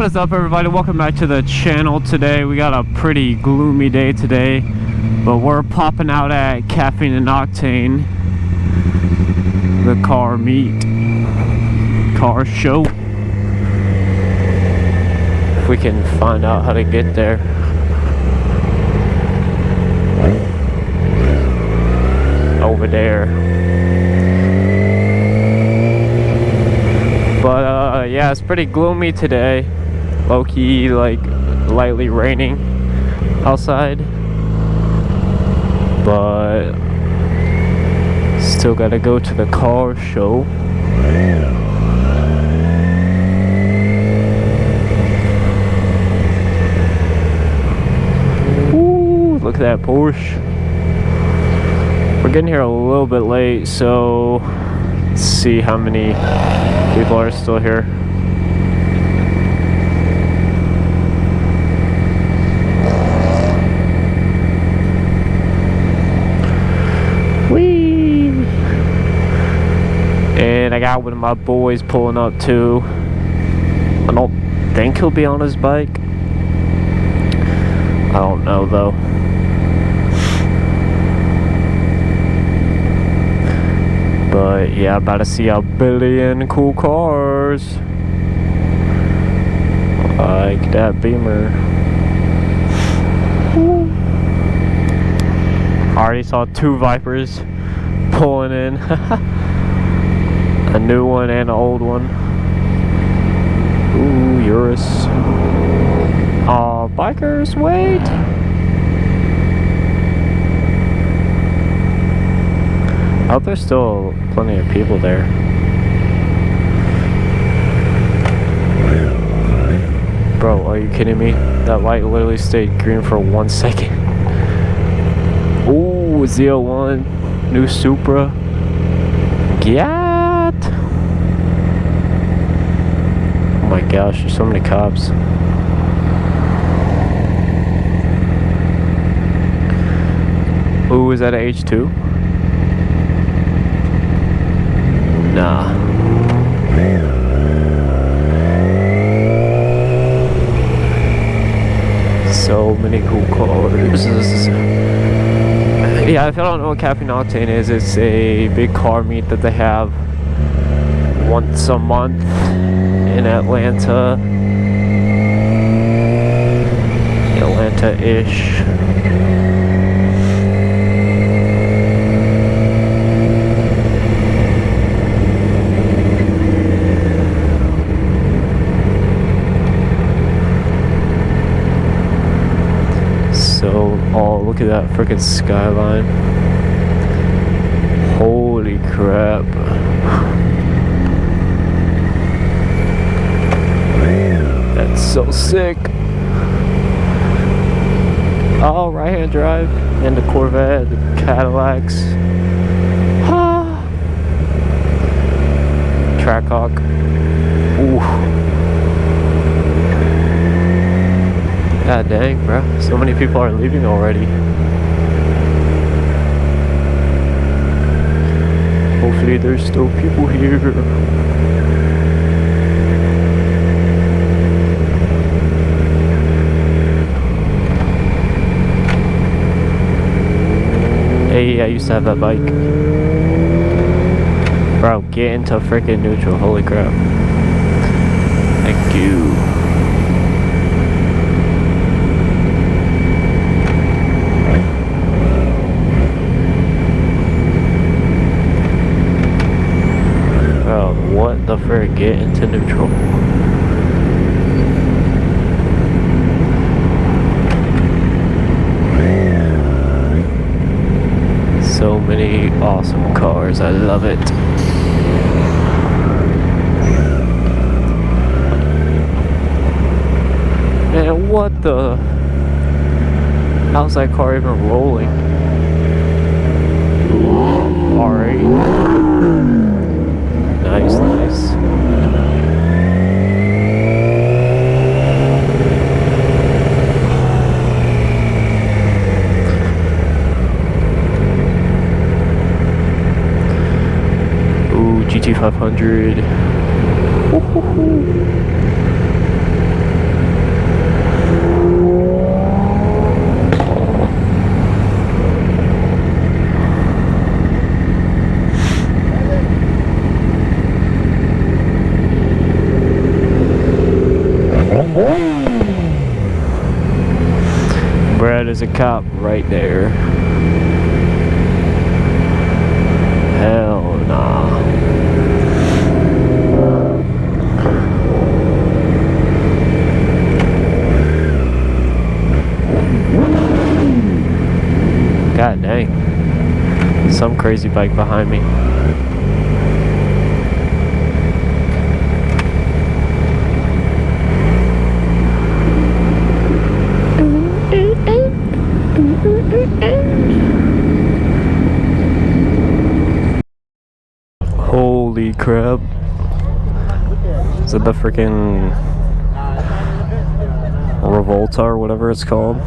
What is up, everybody? Welcome back to the channel. Today we got a pretty gloomy day today, but we're popping out at Caffeine and Octane, the car show. If we can find out how to get there. Over there. But yeah, it's pretty gloomy today. Low-key, like, lightly raining outside. But still gotta go to the car show. Ooh, look at that Porsche. We're getting here a little bit late, so let's see how many people are still here. Whee! And I got one of my boys pulling up too. I don't think he'll be on his bike. I don't know though. But yeah, about to see a billion cool cars. Like that Beamer. Woo. I already saw two Vipers pulling in. A new one and an old one. Ooh, Urus. Aw, bikers, wait! I hope there's still plenty of people there. Bro, are you kidding me? That light literally stayed green for 1 second. Ooh, Z01, new Supra. Get! Oh my gosh, there's so many cops. Ooh, is that a H2? Nah. So many cool cars. Yeah, if you don't know what Caffeine Octane is, it's a big car meet that they have once a month in Atlanta-ish. Oh, look at that freaking skyline. Holy crap. Man. That's so sick. Oh, right-hand drive. And the Corvette, the Cadillacs. Ah. Trackhawk. Ooh. God dang, bro. So many people are leaving already. Hopefully there's still people here. Hey, I used to have that bike. Bro, get into freaking neutral. Holy crap. Thank you. What the frick? Get into neutral. So many awesome cars. I love it. Man, what the? How's that car even rolling? R8. Nice, nice. Ooh, GT500. there's a cop right there. Hell nah. God dang. Some crazy bike behind me. Holy crap. Is it the freaking Revolta or whatever it's called?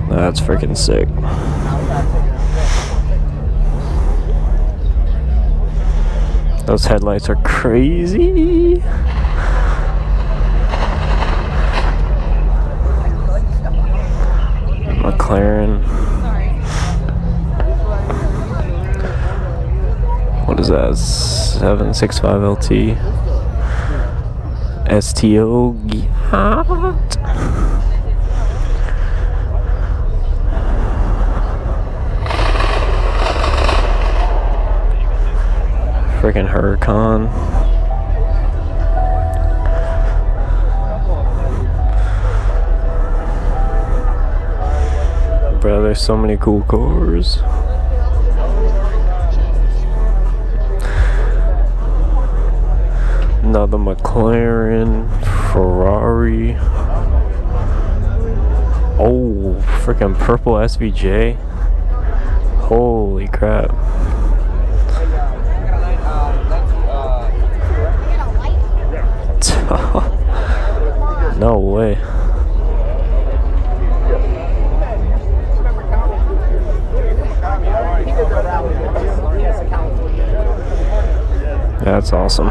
That's freaking sick. Those headlights are crazy. McLaren. What is that? 765 LT. STO. Freaking Huracan. Bro, there's so many cool cars. Another McLaren, Ferrari. Oh, freaking purple SVJ. Holy crap. No way. That's awesome.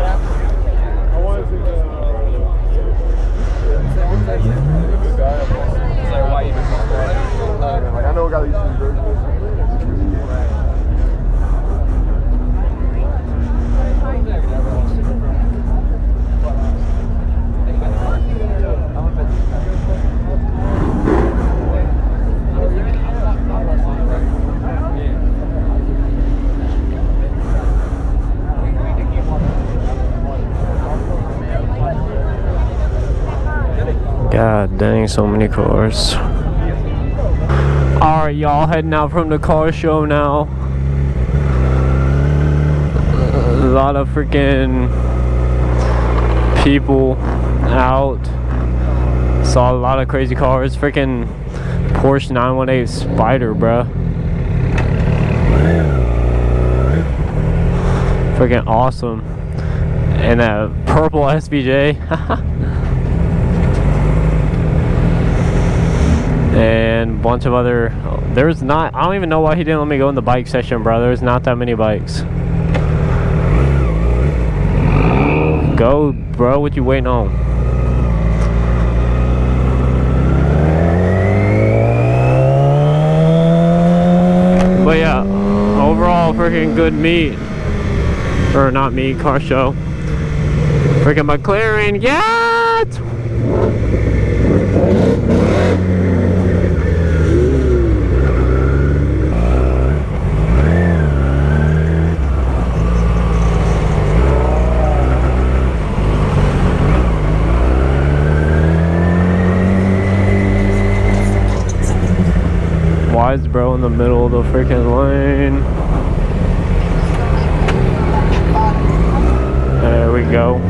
God dang, so many cars. Alright, y'all, heading out from the car show now. A lot of freaking people out. Saw a lot of crazy cars. Freaking Porsche 918 Spider, bruh. Freaking awesome. And that purple SVJ. And a bunch of other. There's not. I don't even know why he didn't let me go in the bike section, bro. There's not that many bikes. Go, bro. What you waiting on? But yeah, overall, freaking good meet. Or not meet, car show. Freaking McLaren, yeah! Wise bro in the middle of the freaking lane. There we go.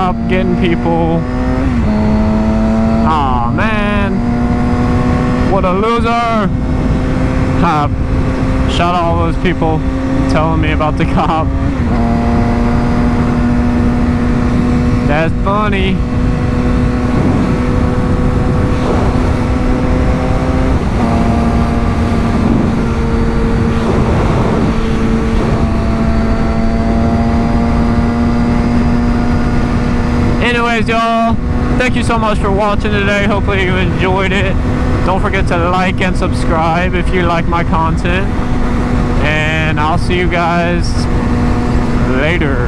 up, getting people. Aw, man. What a loser. Shout out all those people telling me about the cop. That's funny. Anyways, y'all, thank you so much for watching today. Hopefully you enjoyed it. Don't forget to like and subscribe if you like my content. And I'll see you guys later.